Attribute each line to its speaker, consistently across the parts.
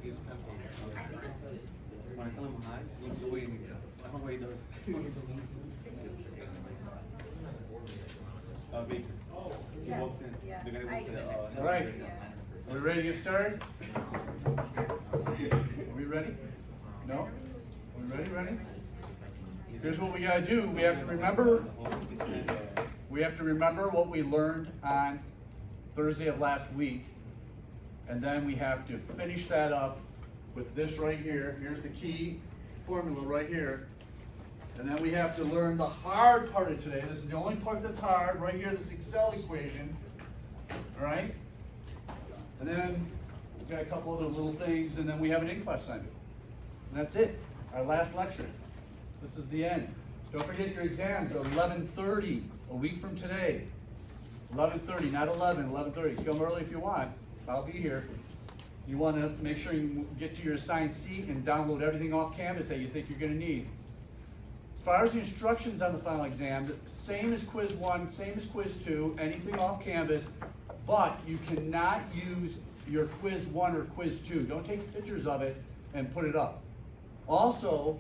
Speaker 1: his pen for me. When I tell him hi, he looks away and I don't know what he does. Baker. He walked in. The guy was the
Speaker 2: All right. Are we ready to get started? Are we ready? No? Are we ready? Ready? Here's what we gotta do. We have to remember what we learned on Thursday of last week. And then we have to finish that up with this right here. Here's the key formula right here. And then we have to learn the hard part of today. This is the only part that's hard, right here, this Excel equation. All right? And then we've got a couple other little things, and then we have an in-class assignment. And that's it, our last lecture. This is the end. Don't forget your exams are 11:30, a week from today. 11:30, not 11, 11:30. Come early if you want. I'll be here. You want to make sure you get to your assigned seat and download everything off Canvas that you think you're going to need. As far as the instructions on the final exam, same as quiz 1, same as quiz 2, anything off Canvas, but you cannot use your quiz 1 or quiz 2. Don't take pictures of it and put it up. Also,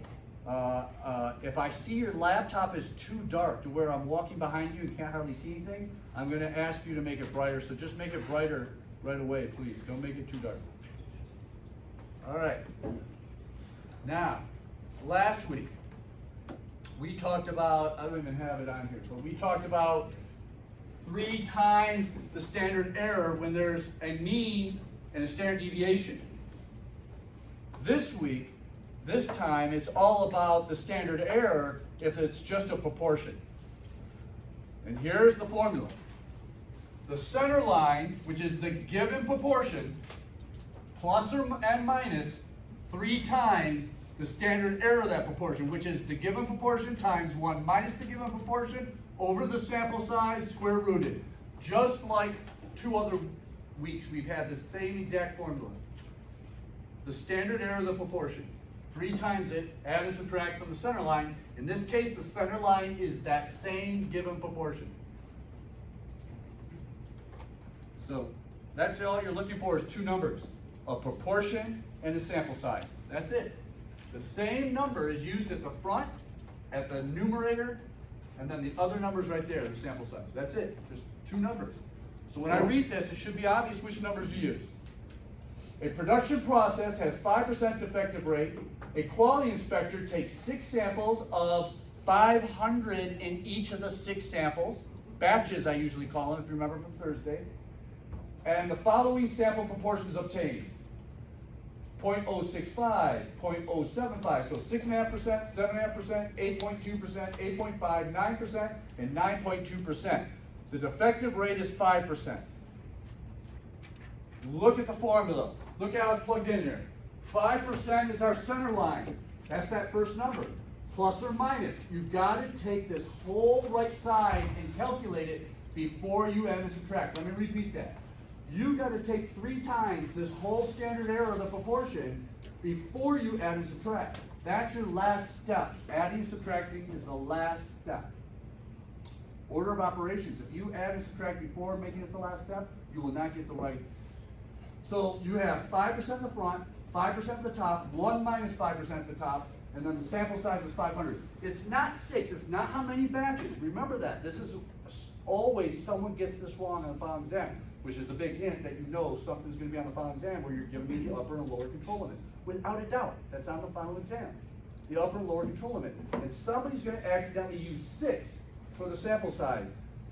Speaker 2: if I see your laptop is too dark to where I'm walking behind you and can't hardly see anything, I'm going to ask you to make it brighter. So just make it brighter right away, please. Don't make it too dark. All right. Now, last week, we talked about, I don't even have it on here, but we talked about 3 times the standard error when there's a mean and a standard deviation. This week, this time, it's all about the standard error if it's just a proportion. And here's the formula. The center line, which is the given proportion, plus or and minus 3 times the standard error of that proportion, which is the given proportion times 1 minus the given proportion over the sample size square rooted. Just like 2 other weeks, we've had the same exact formula. The standard error of the proportion. 3 times it, add and subtract from the center line. In this case, the center line is that same given proportion. So that's all you're looking for is 2 numbers, a proportion and a sample size. That's it. The same number is used at the front, at the numerator, and then the other numbers right there, the sample size. That's it. Just 2 numbers. So when I read this, it should be obvious which numbers to use. A production process has 5% defective rate. A quality inspector takes 6 samples of 500 in each of the 6 samples. Batches, I usually call them, if you remember from Thursday. And the following sample proportions obtained. 0.065, 0.075, so 6.5%, 7.5%, 8.2%, 8.5%, 9%, and 9.2%. The defective rate is 5%. Look at the formula. Look how it's plugged in here. 5% is our center line. That's that first number. Plus or minus. You've got to take this whole right side and calculate it before you add and subtract. Let me repeat that. You got to take 3 times this whole standard error of the proportion before you add and subtract. That's your last step. Adding and subtracting is the last step. Order of operations. If you add and subtract before making it the last step, you will not get the right. So you have 5% in the front, 5% at the top, 1 minus 5% at the top, and then the sample size is 500. It's not 6. It's not how many batches. Remember that. This is always someone gets this wrong on the final exam, which is a big hint that you know something's going to be on the final exam where you're giving me the upper and lower control limits. Without a doubt, that's on the final exam. The upper and lower control limit. And somebody's going to accidentally use 6 for the sample size.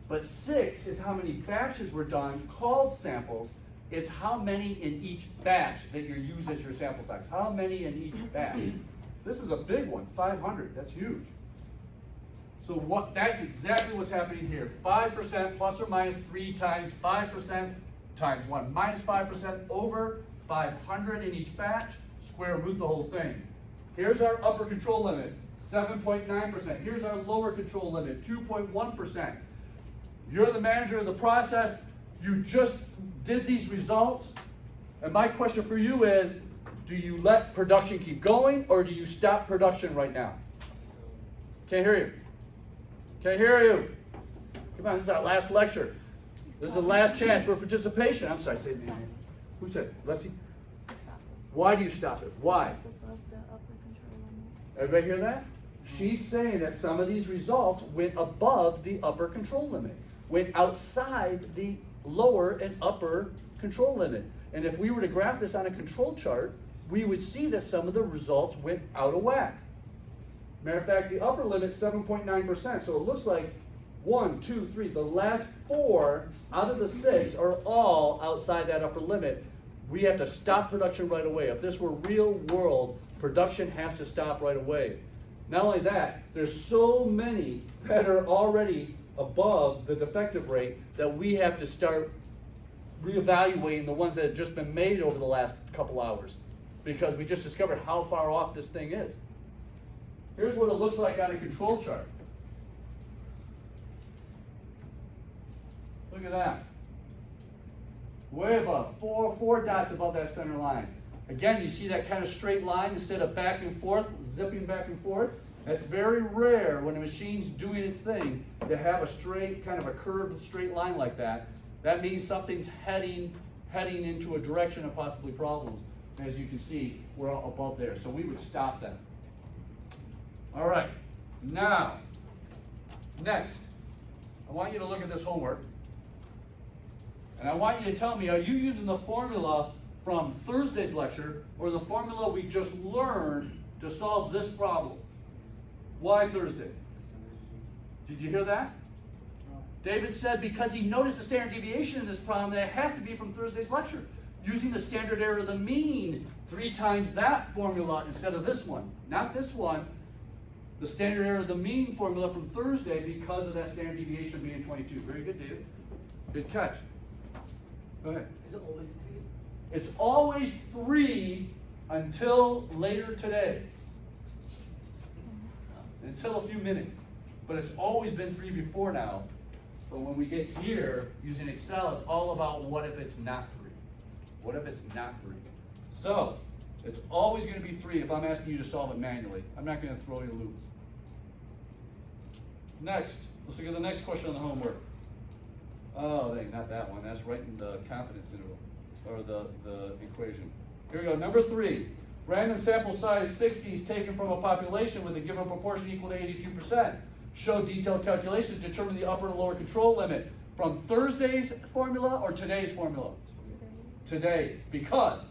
Speaker 2: But 6 is how many batches were done, called samples. It's how many in each batch that you use as your sample size. How many in each batch? This is a big one, 500. That's huge. So that's exactly what's happening here. 5% plus or minus 3 times 5% times 1 minus 5% over 500 in each batch. Square root the whole thing. Here's our upper control limit, 7.9%. Here's our lower control limit, 2.1%. You're the manager of the process. You just did these results. And my question for you is, do you let production keep going or do you stop production right now? Can't hear you. Can't hear you. Come on, this is our last lecture. This is the last chance for participation. I'm sorry, say the name. Who said? Lexi? Why do you stop it? Why?
Speaker 3: It's above the upper control limit.
Speaker 2: Everybody hear that? She's saying that some of these results went above the upper control limit, went outside the lower and upper control limit. And if we were to graph this on a control chart, we would see that some of the results went out of whack. Matter of fact, the upper limit is 7.9%. So it looks like 1, 2, 3, the last 4 out of the 6 are all outside that upper limit. We have to stop production right away. If this were real world, production has to stop right away. Not only that, there's so many that are already above the defective rate that we have to start reevaluating the ones that have just been made over the last couple hours, because we just discovered how far off this thing is. Here's what it looks like on a control chart. Look at that. Way above, four dots above that center line. Again, you see that kind of straight line instead of back and forth, zipping back and forth. That's very rare when a machine's doing its thing to have a straight, kind of a curved straight line like that. That means something's heading into a direction of possibly problems. And as you can see, we're all above there. So we would stop that. All right, now, next, I want you to look at this homework. And I want you to tell me, are you using the formula from Thursday's lecture or the formula we just learned to solve this problem? Why Thursday? Did you hear that? David said because he noticed the standard deviation in this problem, that it has to be from Thursday's lecture. Using the standard error of the mean 3 times that formula instead of this one. Not this one. The standard error of the mean formula from Thursday because of that standard deviation being 22. Very good, David. Good catch. Go ahead.
Speaker 4: Is it always 3?
Speaker 2: It's always 3 until later today. Until a few minutes. But it's always been 3 before now. But when we get here, using Excel, it's all about what if it's not 3? What if it's not 3? So, it's always going to be 3 if I'm asking you to solve it manually. I'm not going to throw you a loop. Next, let's look at the next question on the homework. Oh, not that one. That's right in the confidence interval, or the equation. Here we go. Number 3. Random sample size 60 is taken from a population with a given proportion equal to 82%. Show detailed calculations to determine the upper and lower control limit from Thursday's formula or today's formula? Today's. Because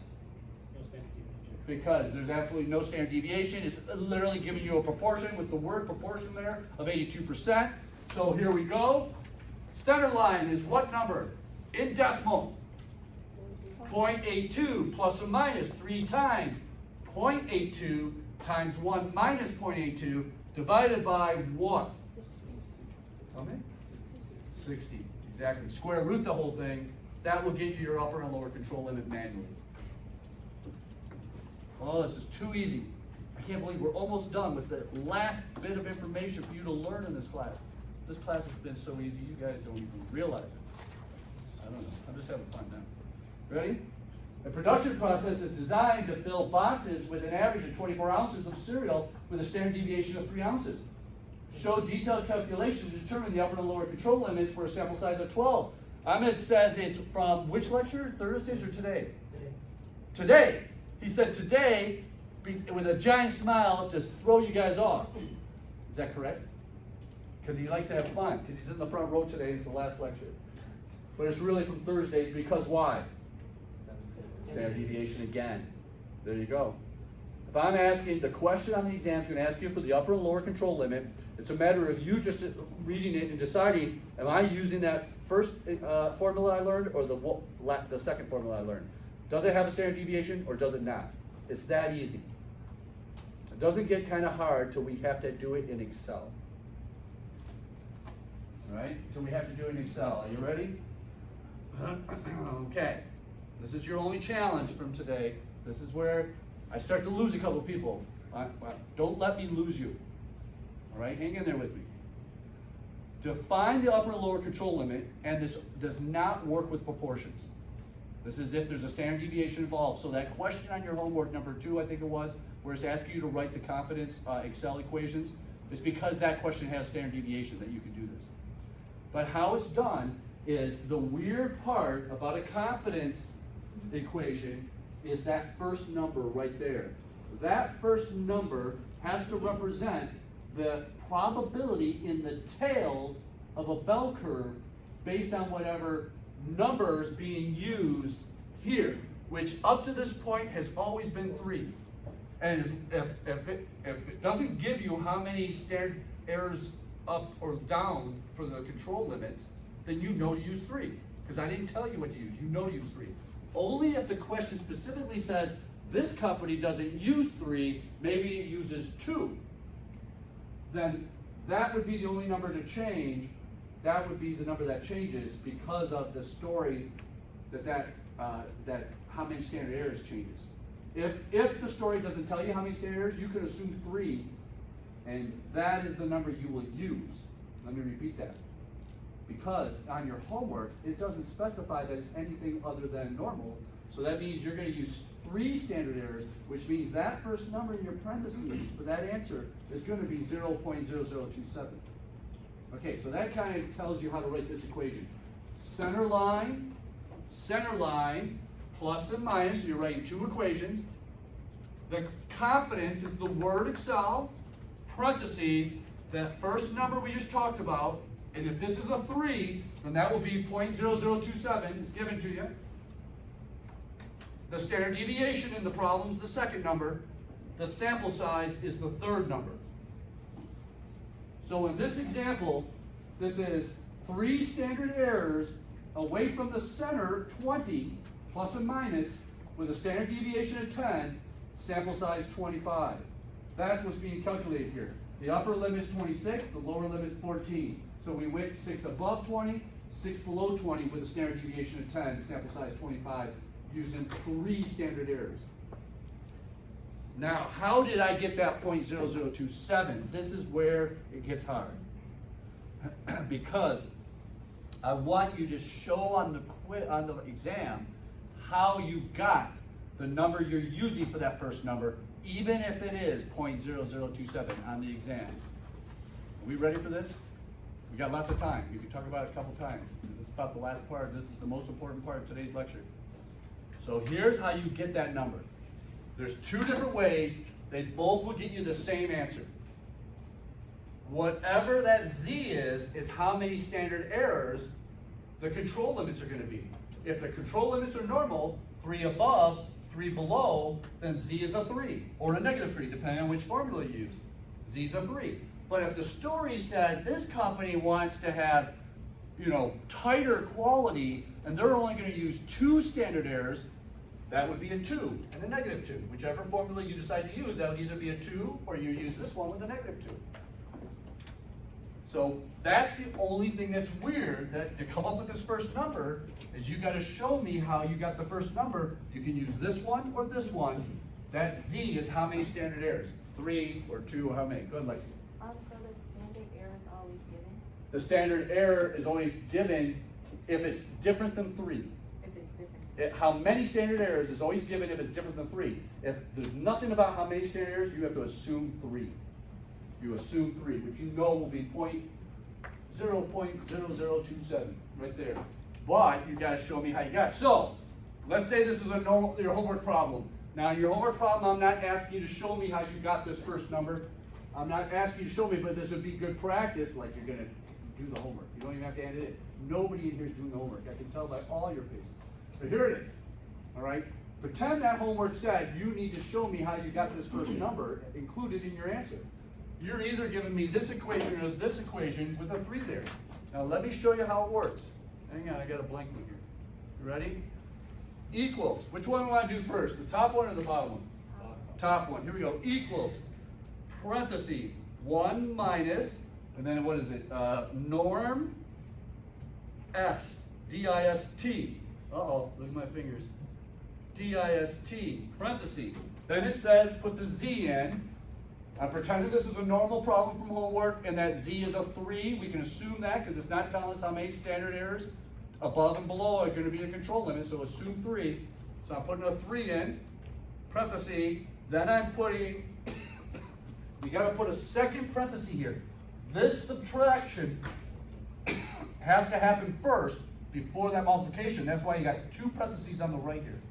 Speaker 2: there's absolutely no standard deviation. It's literally giving you a proportion with the word proportion there of 82%. So here we go. Center line is what number? In decimal. 0.82 plus or minus 3 times 0.82 times 1 minus 0.82 divided by what? Tell me? 60. Exactly. Square root the whole thing. That will get you your upper and lower control limit manually. Oh, this is too easy. I can't believe we're almost done with the last bit of information for you to learn in this class. This class has been so easy, you guys don't even realize it. I don't know. I'm just having fun now. Ready? The production process is designed to fill boxes with an average of 24 ounces of cereal with a standard deviation of 3 ounces. Show detailed calculations to determine the upper and lower control limits for a sample size of 12. Ahmed says it's from which lecture? Thursdays or today? Today. He said today, with a giant smile, to throw you guys off. Is that correct? Because he likes to have fun, because he's in the front row today, it's the last lecture. But it's really from Thursdays, because why? Standard deviation again. There you go. If I'm asking, the question on the exam is going to ask you for the upper and lower control limit. It's a matter of you just reading it and deciding, am I using that first formula I learned or the second formula I learned? Does it have a standard deviation or does it not? It's that easy. It doesn't get kind of hard till we have to do it in Excel. All right? So we have to do it in Excel. Are you ready? Okay. This is your only challenge from today. This is where I start to lose a couple of people. Don't let me lose you. All right? Hang in there with me. Define the upper and lower control limit, and this does not work with proportions. This is if there's a standard deviation involved. So that question on your homework, number 2, I think it was, where it's asking you to write the confidence Excel equations, is because that question has standard deviation that you can do this. But how it's done is the weird part about a confidence equation is that first number right there. That first number has to represent the probability in the tails of a bell curve based on whatever numbers being used here, which up to this point has always been 3. And if it doesn't give you how many standard errors up or down for the control limits, then you know to use 3. Because I didn't tell you what to use, you know to use 3. Only if the question specifically says, this company doesn't use 3, maybe it uses 2, then that would be the only number to change. That would be the number that changes because of the story that how many standard errors changes. If the story doesn't tell you how many standard errors, you can assume 3, and that is the number you will use. Let me repeat that. Because on your homework, it doesn't specify that it's anything other than normal, so that means you're going to use 3 standard errors, which means that first number in your parentheses for that answer is going to be 0.0027. Okay, so that kind of tells you how to write this equation. Center line, plus and minus, so you're writing 2 equations. The confidence is the word Excel, parentheses, that first number we just talked about, and if this is a 3, then that will be 0.0027 is given to you. The standard deviation in the problem is the second number. The sample size is the third number. So in this example, this is 3 standard errors away from the center, 20, plus and minus, with a standard deviation of 10, sample size 25. That's what's being calculated here. The upper limit is 26, the lower limit is 14. So we went 6 above 20, 6 below 20 with a standard deviation of 10, sample size 25, using 3 standard errors. Now, how did I get that 0.0027? This is where it gets hard. Because I want you to show on the exam how you got the number you're using for that first number, even if it is 0.0027 on the exam. Are we ready for this? We got lots of time. We can talk about it a couple times. This is about the last part. This is the most important part of today's lecture. So here's how you get that number. There's 2 different ways. They both will get you the same answer. Whatever that z is how many standard errors the control limits are going to be. If the control limits are normal, 3 above, 3 below, then z is a 3, or a -3, depending on which formula you use. Z is a 3. But if the story said this company wants to have, tighter quality, and they're only going to use 2 standard errors, that would be a 2 and a -2. Whichever formula you decide to use, that would either be a 2 or you use this one with a -2. So that's the only thing that's weird, that to come up with this first number is you got to show me how you got the first number. You can use this one or this one. That z is how many standard errors? 3 or 2 or how many? Go ahead, Lexi.
Speaker 3: So the standard error is always given?
Speaker 2: The standard error is always given if it's different than 3.
Speaker 3: If it's different.
Speaker 2: How many standard errors is always given if it's different than 3. If there's nothing about how many standard errors, you have to assume 3. You assume 3, which you know will be 0.0027 right there. But you got to show me how you got it. So let's say this is your homework problem. Now in your homework problem, I'm not asking you to show me how you got this first number. I'm not asking you to show me, but this would be good practice, like you're going to do the homework. You don't even have to hand it in. Nobody in here is doing the homework. I can tell by all your faces. So here it is. All right? Pretend that homework said you need to show me how you got this first number included in your answer. You're either giving me this equation or this equation with a 3 there. Now let me show you how it works. Hang on, I got a blank one here. You ready? Equals. Which one do I want to do first? The top one or the bottom one? Top one. Here we go. Equals. Parenthesis. 1 minus, and then what is it? Norm S. D-I-S-T. Uh-oh, look at my fingers. D-I-S-T. Parenthesis. Then it says put the z in. I'm pretending this is a normal problem from homework and that z is a 3. We can assume that because it's not telling us how many standard errors above and below are going to be the control limit, so assume 3. So I'm putting a 3 in, parenthesis, then I'm putting, you got to put a second parenthesis here. This subtraction has to happen first before that multiplication. That's why you got 2 parentheses on the right here.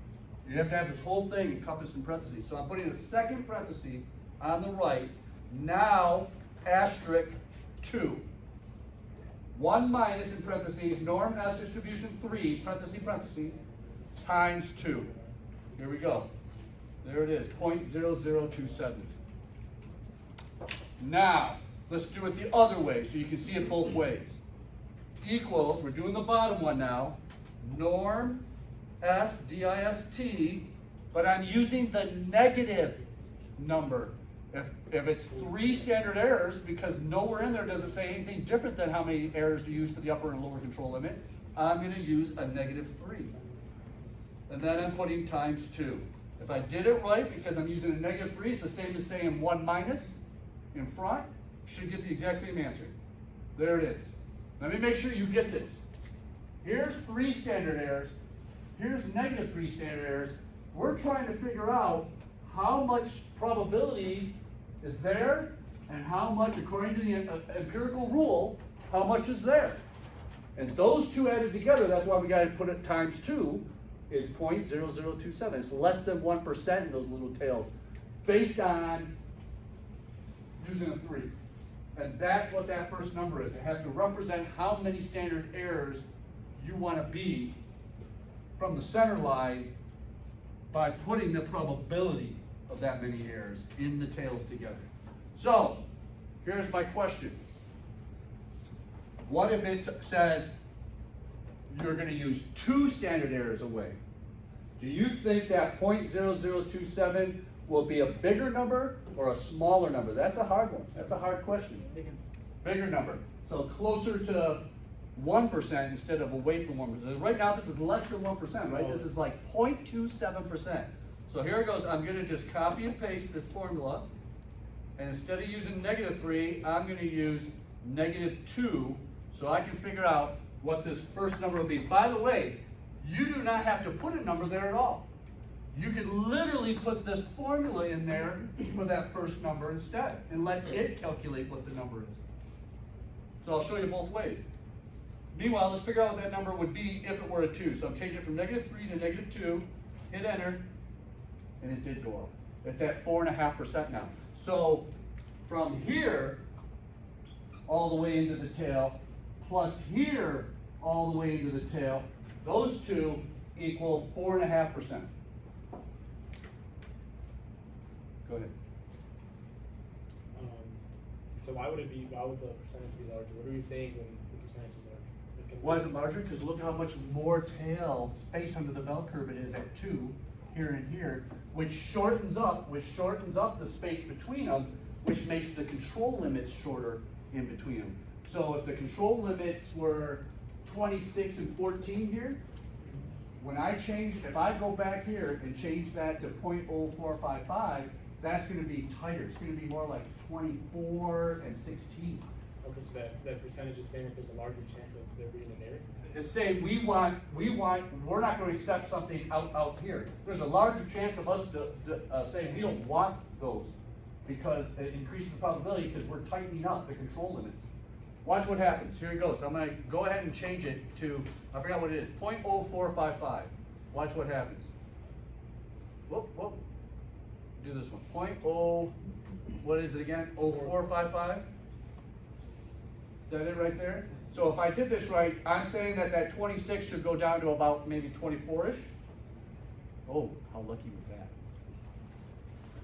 Speaker 2: You have to have this whole thing encompassed in parentheses. So I'm putting a second parenthesis on the right, now asterisk 2. 1 minus in parentheses, norm S distribution 3, parenthesis, times 2. Here we go. There it is, 0.0027. Now, let's do it the other way so you can see it both ways. Equals, we're doing the bottom one now, norm S dist, but I'm using the negative number. If it's 3 standard errors, because nowhere in there does it say anything different than how many errors to use for the upper and lower control limit, I'm going to use a -3. And then I'm putting times 2. If I did it right, because I'm using a -3, it's the same as saying 1 minus in front, should get the exact same answer. There it is. Let me make sure you get this. Here's 3 standard errors. Here's -3 standard errors. We're trying to figure out how much probability is there and how much, according to the empirical rule, how much is there. And those two added together, that's why we got to put it times 2, is 0.0027. It's less than 1% in those little tails, based on using a 3. And that's what that first number is. It has to represent how many standard errors you want to be from the center line by putting the probability of that many errors in the tails together. So, here's my question. What if it says you're going to use 2 standard errors away? Do you think that 0.0027 will be a bigger number or a smaller number? That's a hard one. That's a hard question. Bigger number. So closer to 1% instead of away from 1%. Right now this is less than 1%, right? This is like 0.27%. So here it goes. I'm going to just copy and paste this formula. And instead of using -3, I'm going to use -2 so I can figure out what this first number will be. By the way, you do not have to put a number there at all. You can literally put this formula in there for that first number instead and let it calculate what the number is. So I'll show you both ways. Meanwhile, let's figure out what that number would be if it were a 2. So I'm changing it from -3 to -2, hit enter, and it did go up. It's at 4.5% now. So from here all the way into the tail, plus here all the way into the tail, those two equal 4.5%. Go ahead.
Speaker 4: So why would the percentage be larger? What are we saying when the percentage is larger?
Speaker 2: Why is it larger? Because look at how much more tail space under the bell curve it is at 2, here and here, which shortens up the space between them, which makes the control limits shorter in between them. So if the control limits were 26 and 14 here, when I change, if I go back here and change that to 0.0455, that's going to be tighter. It's going to be more like 24 and 16.
Speaker 4: Okay, so that percentage is saying if there's a larger chance of there being an error?
Speaker 2: It's saying we're not going to accept something out here. There's a larger chance of us saying we don't want those because it increases the probability because we're tightening up the control limits. Watch what happens. Here it goes. I'm going to go ahead and change it to, I forgot what it is, 0.0455. Watch what happens. Whoop. Do this one. What is it again? 0455? Is that it right there? So if I did this right, I'm saying that 26 should go down to about maybe 24-ish. Oh, how lucky was that?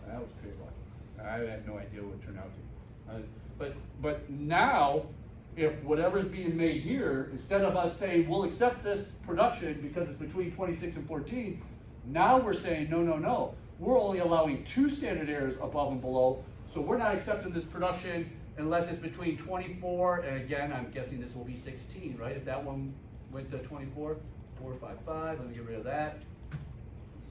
Speaker 2: That was pretty lucky. I had no idea what it turned out to. But now, if whatever's being made here, instead of us saying we'll accept this production because it's between 26 and 14, now we're saying no. We're only allowing 2 standard errors above and below, so we're not accepting this production unless it's between 24, and again, I'm guessing this will be 16, right? If that one went to 24, 455, let me get rid of that.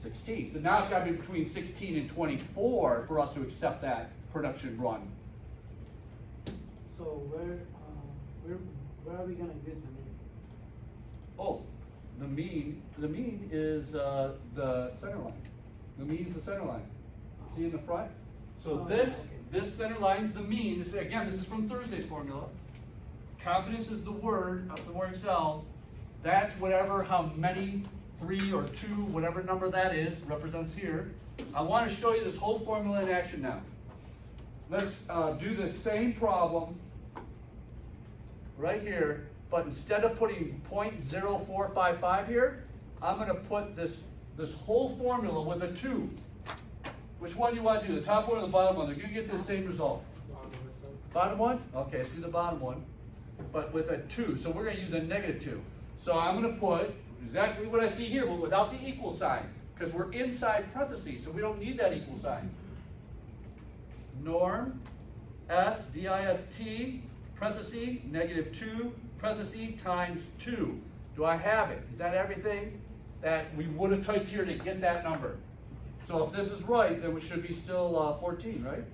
Speaker 2: 16. So now it's got to be between 16 and 24 for us to accept that production run.
Speaker 5: So where are we gonna use the mean?
Speaker 2: Oh, the mean is the center line. The mean is the center line. See in the front? So this center line is the mean. This is from Thursday's formula. Confidence is the word of the word itself. That's how many 3 or 2, whatever number that is, represents here. I want to show you this whole formula in action now. Let's do the same problem right here, but instead of putting 0.0455 here, I'm going to put this whole formula with a 2. Which one do you want to do, the top one or the bottom one? They're going to get the same result. Bottom one? Okay, let's do the bottom one, but with a 2. So we're going to use a -2. So I'm going to put exactly what I see here, but without the equal sign, because we're inside parentheses, so we don't need that equal sign. Norm, S, D-I-S-T, parenthesis, -2, parenthesis, times 2. Do I have it? Is that everything that we would have typed here to get that number? So if this is right, then it should be still 14, right?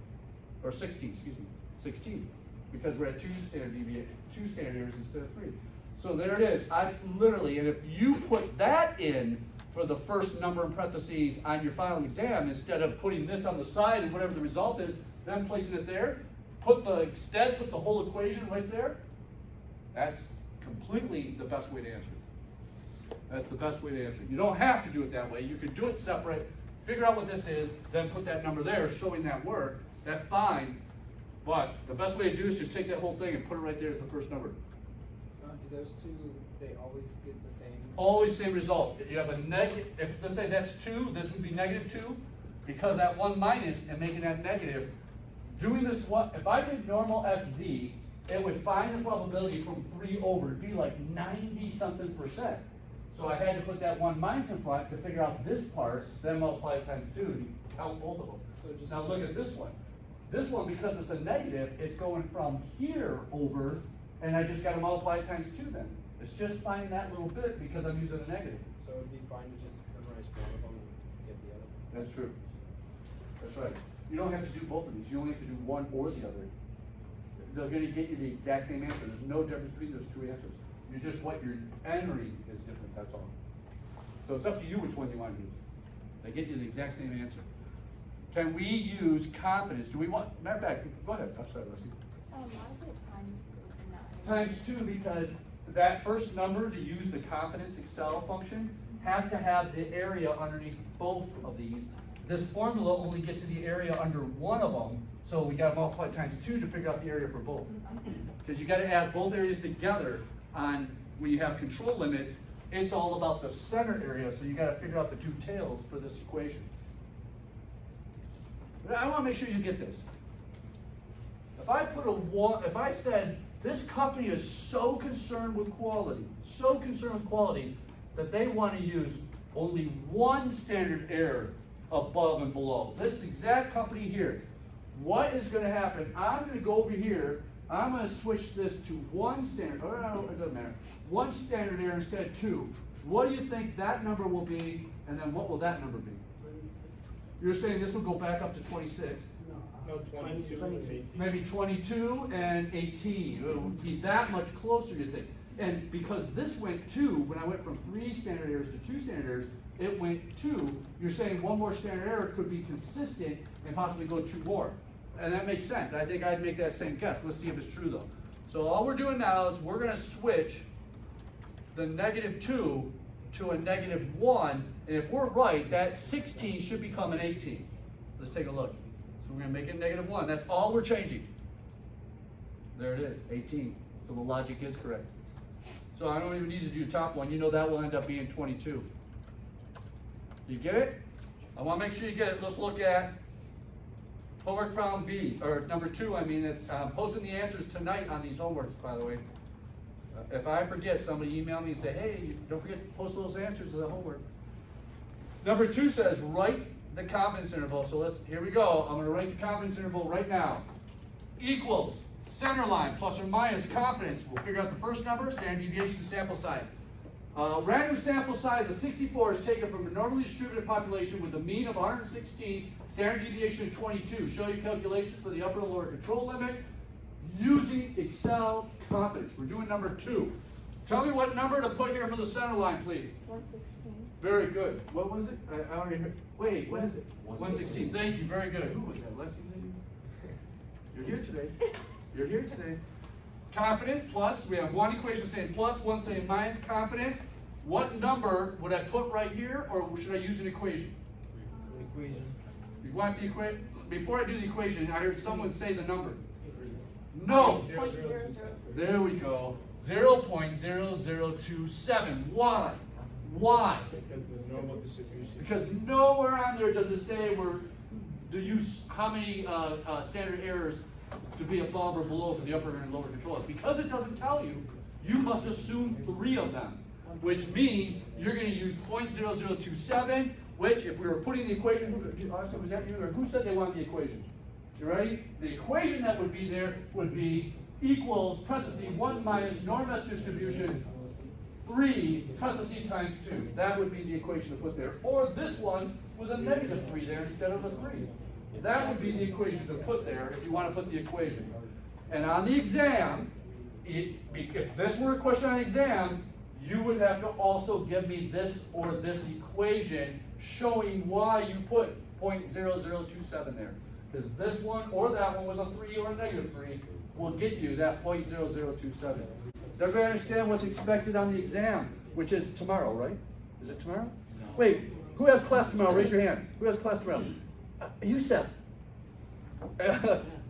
Speaker 2: Or 16, excuse me, 16. Because we're at 2 standard errors instead of 3. So there it is. I literally, and if you put that in for the first number in parentheses on your final exam, instead of putting this on the side and whatever the result is, then placing it there, put the whole equation right there, that's completely the best way to answer it. That's the best way to answer it. You don't have to do it that way. You can do it separate, figure out what this is, then put that number there showing that work. That's fine. But the best way to do is just take that whole thing and put it right there as the first number.
Speaker 6: Do those two, they always get the same?
Speaker 2: Always same result. You have a negative, if let's say that's 2, this would be -2, because that 1 minus and making that negative. Doing this one, if I did normal SZ, it would find the probability from 3 over, it'd be like 90-something%. So I had to put that 1 minus in front to figure out this part, then multiply it times 2 and count both of them.
Speaker 6: So just
Speaker 2: now look at this one. This one, because it's a negative, it's going from here over, and I just gotta multiply it times 2 then. It's just finding that little bit because I'm using a negative.
Speaker 6: So it'd be fine to just memorize one of them and get the other?
Speaker 2: That's true. That's right. You don't have to do both of these. You only have to do one or the other. They're gonna get you the exact same answer. There's no difference between those 2 answers. You're just what you're entering is different, that's all. So it's up to you which one you want to use. They get you the exact same answer. Can we use confidence? Do we want, matter of fact, go ahead, I'm sorry, Leslie.
Speaker 3: Why is it times 2 and not?
Speaker 2: Times 2 because that first number to use the confidence Excel function has to have the area underneath both of these. This formula only gets to the area under one of them, so we gotta multiply times 2 to figure out the area for both. Because you gotta add both areas together on, when you have control limits, it's all about the center area, so you gotta figure out the 2 tails for this equation. But I wanna make sure you get this. If I put if I said, this company is so concerned with quality, that they want to use only 1 standard error above and below. This exact company here. What is going to happen? I'm going to go over here. I'm going to switch this to 1 standard. Oh, no, it doesn't matter. 1 standard error instead of 2. What do you think that number will be? And then what will that number be? You're saying this will go back up to 26.
Speaker 4: No, 22 and 18.
Speaker 2: Maybe 22 and 18. It would be that much closer, you think. And because this went 2, when I went from 3 standard errors to 2 standard errors, it went 2. You're saying 1 more standard error could be consistent and possibly go 2 more. And that makes sense. I think I'd make that same guess. Let's see if it's true though. So all we're doing now is we're gonna switch the -2 to a -1. And if we're right, that 16 should become an 18. Let's take a look. So we're gonna make it -1. That's all we're changing. There it is, 18. So the logic is correct. So I don't even need to do the top one. You know that will end up being 22. You get it? I wanna make sure you get it. Let's look at homework problem B, or number 2, I mean. It's posting the answers tonight on these homeworks, by the way. If I forget, somebody email me and say, hey, don't forget to post those answers to the homework. Number 2 says, write the confidence interval. So here we go. I'm gonna write the confidence interval right now. Equals, center line, plus or minus confidence. We'll figure out the first number, standard deviation, sample size. Random sample size of 64 is taken from a normally distributed population with a mean of 116, standard deviation of 22. Show your calculations for the upper and lower control limit using Excel confidence. We're doing number 2. Tell me what number to put here for the center line, please.
Speaker 3: 116.
Speaker 2: Very good. What was it? I already heard. Wait, what is it? 116. Thank you. Very good. Who was that? Lexi? You're here today. You're here today. Confidence plus, we have one equation saying plus, one saying minus confidence. what number would I put right here, or should I use an equation?
Speaker 1: Equation.
Speaker 2: You want the equation? Before I do the equation, I heard someone say the number. No.
Speaker 4: 0.0027.
Speaker 2: There we go. 0.0027. Why? Why?
Speaker 4: Because there's normal distribution.
Speaker 2: Because nowhere on there does it say how many standard errors to be above or below for the upper and lower controllers. Because it doesn't tell you, you must assume 3 of them, which means you're going to use 0.0027, which if we were putting the equation, Austin, was that you, or who said they wanted the equation? You ready? The equation that would be there would be equals, parentheses, 1 minus norm S distribution, 3, parentheses, times 2. That would be the equation to put there. Or this one with a negative 3 there instead of a 3. That would be the equation to put there if you want to put the equation. And on the exam, if this were a question on the exam, you would have to also give me this or this equation showing why you put 0.0027 there. Because this one or that one with a 3 or a negative 3 will get you that 0.0027. Does everybody understand what's expected on the exam, which is tomorrow, right? Is it tomorrow? No. Wait, who has class tomorrow? Raise your hand. Who has class tomorrow? Yusef.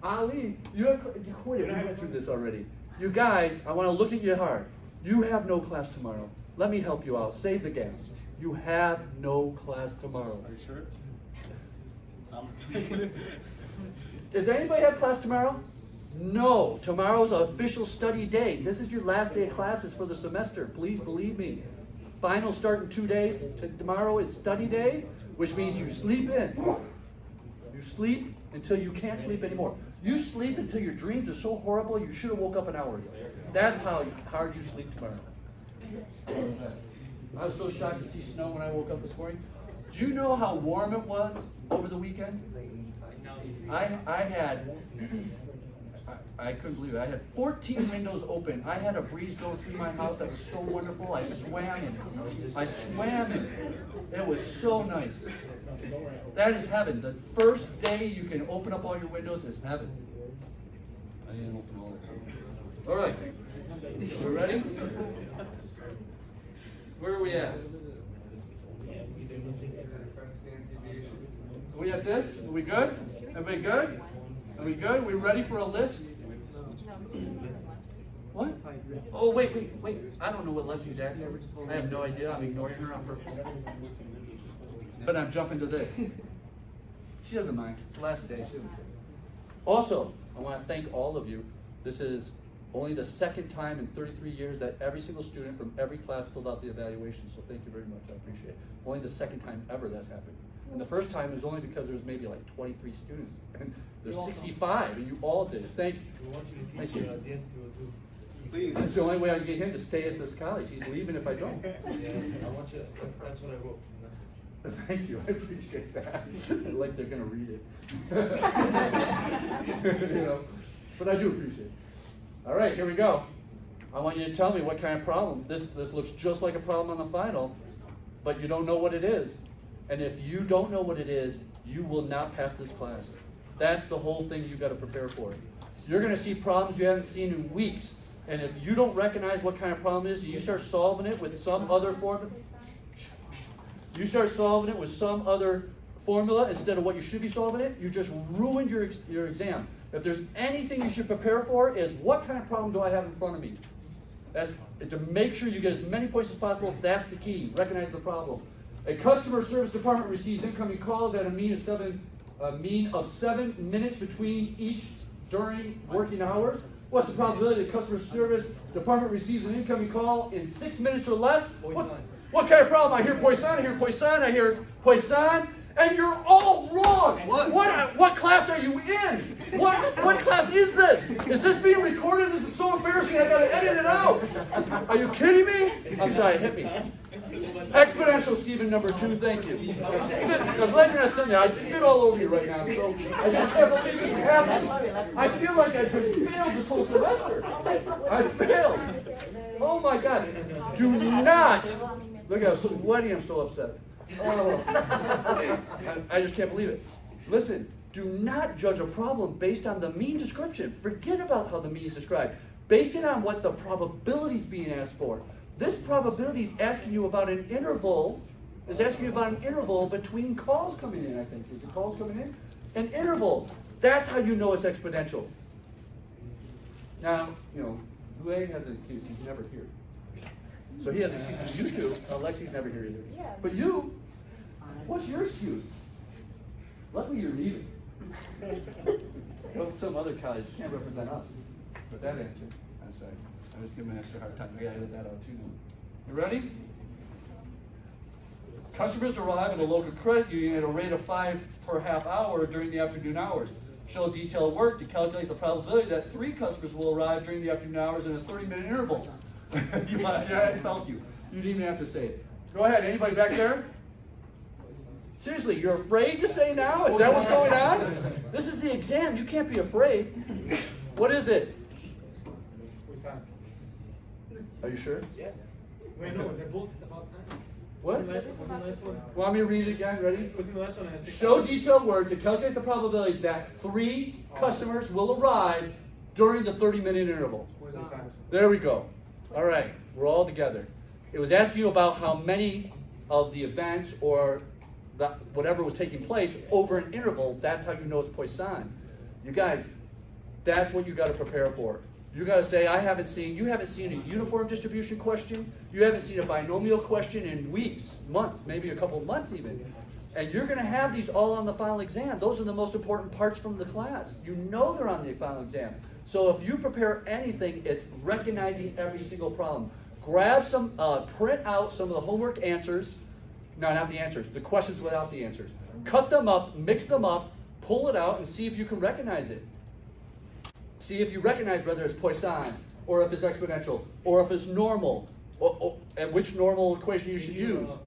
Speaker 2: Ali, you quit. We went through this already. You guys, I want to look at you hard. You have no class tomorrow. Let me help you out. Save the gas. You have no class tomorrow.
Speaker 1: Are you sure?
Speaker 2: Does anybody have class tomorrow? No. Tomorrow's an official study day. This is your last day of classes for the semester. Please believe me. Finals start in 2 days. Tomorrow is study day, which means you sleep in. You sleep until you can't sleep anymore. You sleep until your dreams are so horrible you should have woke up an hour ago. That's how hard you sleep tomorrow. I was so shocked to see snow when I woke up this morning. Do you know how warm it was over the weekend? I couldn't believe it. I had 14 windows open. I had a breeze go through my house that was so wonderful. I swam in it. It was so nice. That is heaven. The first day you can open up all your windows is heaven. I didn't open all of them. All right. You ready? Where are we at? Are we at this? Are we good? Everybody good? Are we good? Are we ready for a list? What? Oh, wait. I don't know what Leslie's at. I have no idea. I'm ignoring her on purpose. But I'm jumping to this. She doesn't mind. It's the last day. She doesn't care. Also, I want to thank all of you. This is only the second time in 33 years that every single student from every class filled out the evaluation. So thank you very much. I appreciate it. Only the second time ever that's happened. And the first time was only because there was maybe like 23 students. And there's 65, and you all did it. Thank you.
Speaker 4: We want you to
Speaker 2: Thank
Speaker 4: teach
Speaker 2: you.
Speaker 4: dance too.
Speaker 1: Please.
Speaker 2: That's the only way I can get him to stay at this college. He's leaving if I don't.
Speaker 4: Yeah, I want you. That's what I wrote.
Speaker 2: Thank you, I appreciate that. Like they're gonna read it. You know, but I do appreciate it. All right, here we go. I want you to tell me what kind of problem. This looks just like a problem on the final, but you don't know what it is. And if you don't know what it is, you will not pass this class. That's the whole thing you've got to prepare for. You're gonna see problems you haven't seen in weeks. And if you don't recognize what kind of problem it is, you start solving it with some other formula. You start solving it with some other formula instead of what you should be solving it, you just ruined your exam. If there's anything you should prepare for is what kind of problem do I have in front of me? That's to make sure you get as many points as possible. That's the key. Recognize the problem. A customer service department receives incoming calls at a mean of 7 minutes between each during working hours. What's the probability the customer service department receives an incoming call in 6 minutes or less? What kind of problem? I hear Poisson, I hear Poisson, I hear Poisson, and you're all wrong. What class are you in? What class is this? Is this being recorded? This is so embarrassing, I gotta edit it out. Are you kidding me? I'm sorry, hit me. Exponential, Stephen, number 2, thank you. I'm glad you're not sitting there. I'd spit all over you right now. So I just can't believe this is happening. I feel like I just failed this whole semester. I failed. Oh my God. Do not. Look how sweaty, I'm so upset. Oh. I just can't believe it. Listen, do not judge a problem based on the mean description. Forget about how the mean is described. Base it on what the probability is being asked for. This probability is asking you about an interval, between calls coming in, I think. Is it calls coming in? An interval. That's how you know it's exponential. Now, Louis has an excuse, he's never here. So he has an excuse. You two, Lexi's never here either.
Speaker 3: Yeah.
Speaker 2: But you, what's your excuse? Luckily you're leaving. Go to some other college, you can't represent us. But that answer, I'm sorry. I was giving him an extra hard time. I gotta edit that out too now. You ready? Customers arrive at a local credit union at a rate of 5 per half hour during the afternoon hours. Show detailed work to calculate the probability that 3 customers will arrive during the afternoon hours in a 30-minute interval. I felt you. You didn't even have to say it. Go ahead, anybody back there? Seriously, you're afraid to say now? Is that what's going on? This is the exam, you can't be afraid. What is it? Are you sure?
Speaker 4: Yeah. Wait, no, they're both about time.
Speaker 2: What?
Speaker 4: Wasn't the last one?
Speaker 2: Want me to read it again? Ready?
Speaker 4: Wasn't the last one has 6
Speaker 2: Show
Speaker 4: hours?
Speaker 2: detailed work to calculate the probability that 3 customers will arrive during the 30-minute interval.
Speaker 4: Where's the time?
Speaker 2: There we go. All right, we're all together. It was asking you about how many of the events or whatever was taking place over an interval. That's how you know it's Poisson. You guys, that's what you got to prepare for. You got to say, you haven't seen a uniform distribution question. You haven't seen a binomial question in weeks, months, maybe a couple of months even. And you're going to have these all on the final exam. Those are the most important parts from the class. You know they're on the final exam. So if you prepare anything, it's recognizing every single problem. Grab some, print out some of the homework answers. No, not the answers, the questions without the answers. Cut them up, mix them up, pull it out, and see if you can recognize it. See if you recognize whether it's Poisson, or if it's exponential, or if it's normal, and which normal equation you should use.